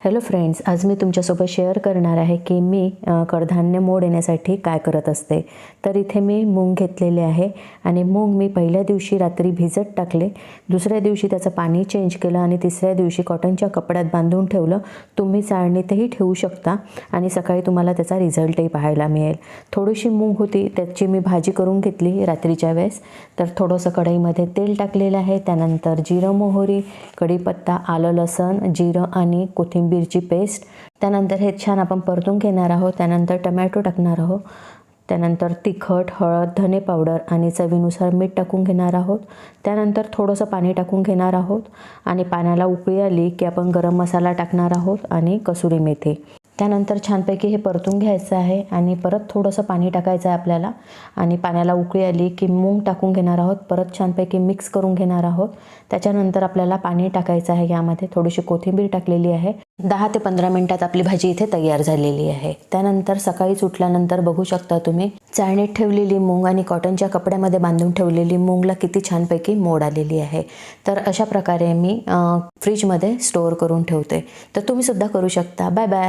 Hello friends, आज मी तुमच्यासोबत share करणार आहे की मी कडधान्य मोड येण्यासाठी काय करत असते. तर इथे मी मूग घेतलेले आहे आणि मूग मी पहिल्या दिवशी रात्री भिजत टाकले, दुसऱ्या दिवशी त्याचं पाणी चेंज केलं आणि तिसऱ्या दिवशी कॉटनच्या कपड्यात बांधून ठेवलं. तुम्ही चाळणीतही ठेवू शकता आणि सकाळी तुम्हाला त्याचा रिझल्टही पाहायला मिळेल. थोडीशी मूग होती, त्याची मी भाजी करून घेतली रात्रीच्या वेळेस. तर थोडंसं कढईमध्ये तेल टाकलेलं आहे, त्यानंतर जिरं, मोहरी, कढीपत्ता, आलं, लसण, जिरं आणि कोथिंबीरची पेस्ट. त्यानंतर हे छान आपण परतून घेणार आहोत. त्यानंतर टमॅटो टाकणार आहोत. त्यानंतर तिखट, हळद, धने पावडर आणि चवीनुसार मीठ टाकून घेणार आहोत. त्यानंतर थोडंसं पाणी टाकून घेणार आहोत आणि पाण्याला उकळी आली की आपण गरम मसाला टाकणार आहोत आणि कसुरी मेथी. त्यानंतर छानपैकी हे परतून घ्यायचं आहे आणि परत थोडंसं पाणी टाकायचं आहे आपल्याला आणि पाण्याला उकळी आली की मूग टाकून घेणार आहोत. परत छानपैकी मिक्स करून घेणार आहोत. त्याच्यानंतर आपल्याला पाणी टाकायचं आहे. यामध्ये थोडीशी कोथिंबीर टाकलेली आहे. 10 ते 15 मिनिटात आपली भाजी इथे तयार झालेली आहे. त्यानंतर सकाळीच उठल्यानंतर बघू शकता तुम्ही, चाळणीत ठेवलेली मूग आणि कॉटनच्या कपड्यामध्ये बांधून ठेवलेली मूगला किती छानपैकी मोड आलेली आहे. तर अशा प्रकारे मी फ्रीजमध्ये स्टोअर करून ठेवते. तर तुम्ही सुद्धा करू शकता. Bye bye.